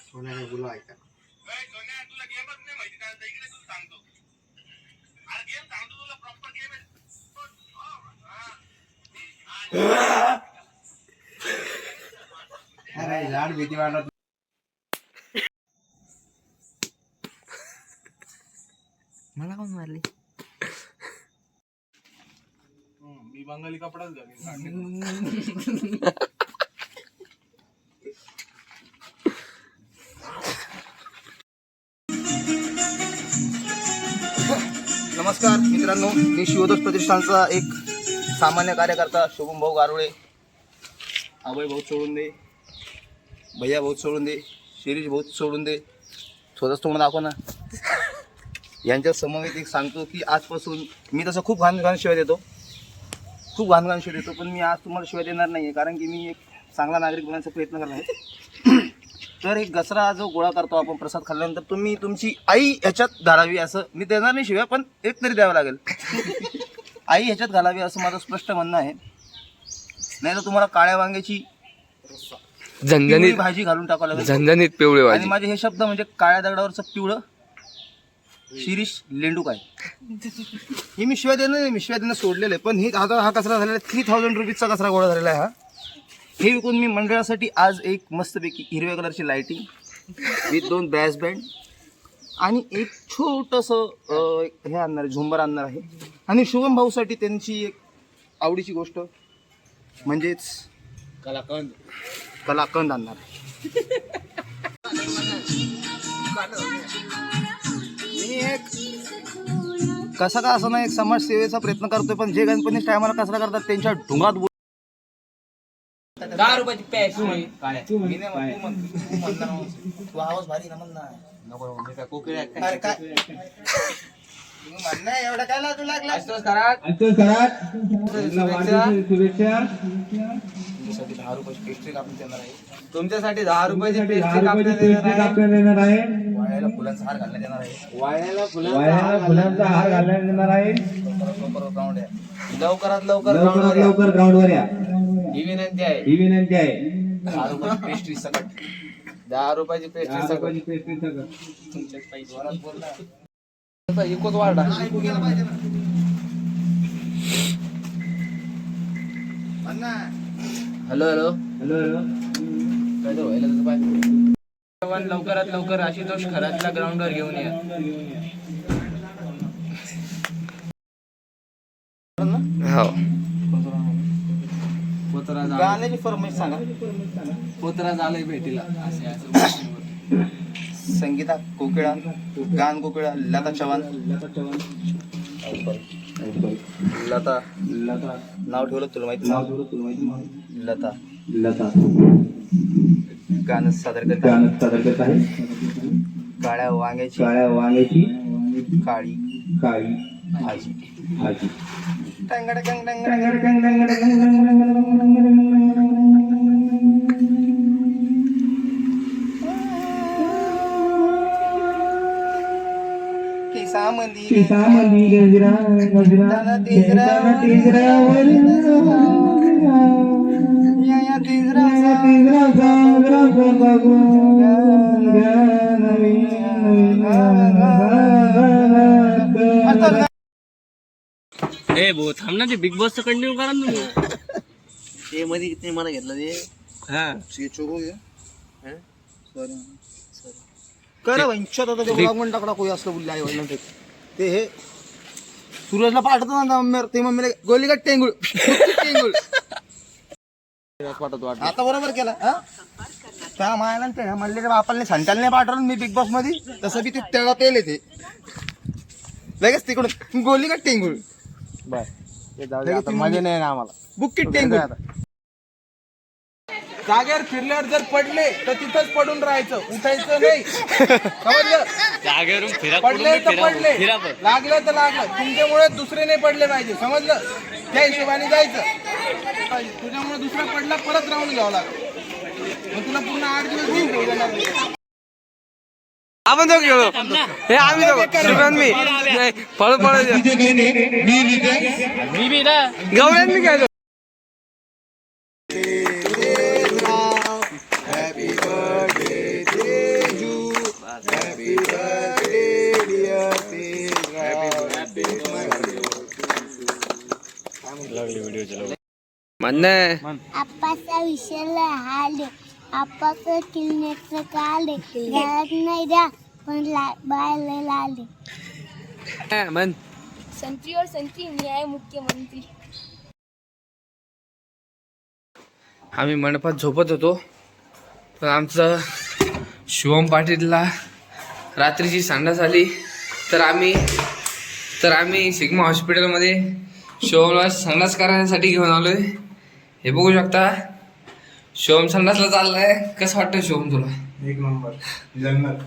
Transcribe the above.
सोन्याने बोला ऐका. अरे लाड भीती वाटत. मला कोण मारली? मी बंगाली कपडाच घालीन. नमस्कार मित्रांनो, मी शिवदोष प्रतिष्ठानचा एक सामान्य कार्यकर्ता शुभम भाऊ गारोळे. अभय भाऊ सोडून दे, भैया भाऊ सोडून दे, शिरीष भाऊ सोडून दे, स्वतःच तुम्हाला दाखव ना. यांच्या समवेत एक सांगतो की आजपासून मी तसं खूप घाण शिवाय देतो, पण मी आज तुम्हाला शिवाय देणार नाही आहे, कारण की मी एक चांगला नागरिक बनण्याचा प्रयत्न करणार आहे. तर एक घसरा जो गोळा करतो आपण प्रसाद खाल्ल्यानंतर, तुम्ही तुमची आई ह्याच्यात घालावी असं मी देणार नाही शिवाय, पण एक तरी द्यावं लागेल. आई ह्याच्यात घालावी असं माझं स्पष्ट म्हणणं आहे. नाही तर तुम्हाला काळ्या वांग्याची झणझणीत भाजी घालून टाकावं लागेल, झणझणीत पिवळी भाजी. आणि माझे हे शब्द म्हणजे काळ्या दगडावरचं पिवळं शिरीष लेंडूक आहे. ही मी शिवाय देणं सोडलेलं आहे. पण हा कचरा झालेला 3000 रुपीजचा कचरा गोळा झालेला आहे. हे विकून मी मंडळासाठी आज एक मस्तपैकी हिरव्या कलरची लाइटिंग विथ 2 ब्रॅस बँड आणि एक छोटंसं हे आणणार आहे, झुंबर आणणार आहे. आणि शुभम भाऊसाठी त्यांची एक आवडीची गोष्ट म्हणजेच कलाकंद आणणार आहे. मी एक कसा का असं ना एक समाजसेवेचा प्रयत्न करतोय, पण जे गणपती टायमाला कचरा करतात त्यांच्या ढुंगात 10 रुपयाची पॅक. मी नाही म्हणणार, तू आवाज भारी ना म्हणणार नको काय म्हणणं एवढं काय लागू लागला. तुमच्यासाठी 10 रुपयाची पेस्ट्री कापून देणार आहे. तुमच्यासाठी 10 रुपयाची पेस्ट्री कापण्यात येणार आहे. वाळ्याला फुलांचा हार घालण्यात येणार आहे. वाळ्याला फुलांचा हार घालण्यात येणार आहे. लवकर ग्राउंड आहे. लवकर ग्राउंडवर या. ही विनंती आहे. 10 रुपयाची पेस्ट्री सकट. 10 रुपयाची पेस्ट्री सकट. तुमच्याच पैसे जोरात बोल ना. एकच वाढा. हॅलो काय तर व्हायला तसं पाहिजे. लवकरात लवकर आशुतोष खरातला ग्राउंडवर घेऊन या. हो. गाण्याची फरमाईश सांगा. पोतरा झालंय भेटीला. संगीता कोकिळा, गान कोकिळा लता चव्हाण. लता नाव ठेवलं तुला माहिती. लता गाणं सादर करत आहे. काळ्या वांग्याची काळी भाजी. केसामंदी गजरा ए भो थांब ना, ते बिग बॉसचं कंटिन्यू करा ना तुम्ही. ते मध्ये किती मला घेतलं ते. हा करा वंशात आता ते ब्लॉग टाकडा कोई असलं बोलले आई वडिलां ते हे सूरजला पाठवतो ना ते मम्मीला गोली का टेंगुळ आता बरोबर केला. त्या मायाला ते म्हणले बापाला सांगताल नाही पाठवलं मी बिग बॉस मध्ये, तसं बी ते तेवढा पेल येते लगेच तिकडून गोली का टेंगुळ. मजा नाही ना आम्हाला. बुक्की टेंगुळ. जागेवर फिरल्यावर जर पडले तर तिथंच पडून राहायचं, उठायचं नाही. समजलं? जागेवरून फिरा. पडले तर पडले, लागलं तर लागलं. तुमच्यामुळे दुसरे नाही पडले पाहिजे. समजलं? त्या हिशोबाने जायचं. तुझ्यामुळे दुसरा पडला परत राहून घ्यावं लागलं. मग तुला पूर्ण 8 दिवस घेऊन आपण दोघ गेलो. हे आम्ही दोघं मी पळ मी बी ना गवळ्यात मी गेलो. म्हणणं आप्पाचा विषयाला हाले आप्पाचं किल्ल्याचं काले घरात नाही द्या पण बाहेर लाले म्हण संत्री और संत्री न्याय मुख्यमंत्री. आम्ही मंडपात झोपत होतो पण आमचं शिवम पाटीलला रात्रीची संडास आली तर आम्ही सिग्मा हॉस्पिटलमध्ये शिवमला संडास करण्यासाठी घेऊन आलोय. हे बघू शकता शिवम संडासला चाललाय. कसं वाटतं शिवम तुला? एक नंबर जन्नत.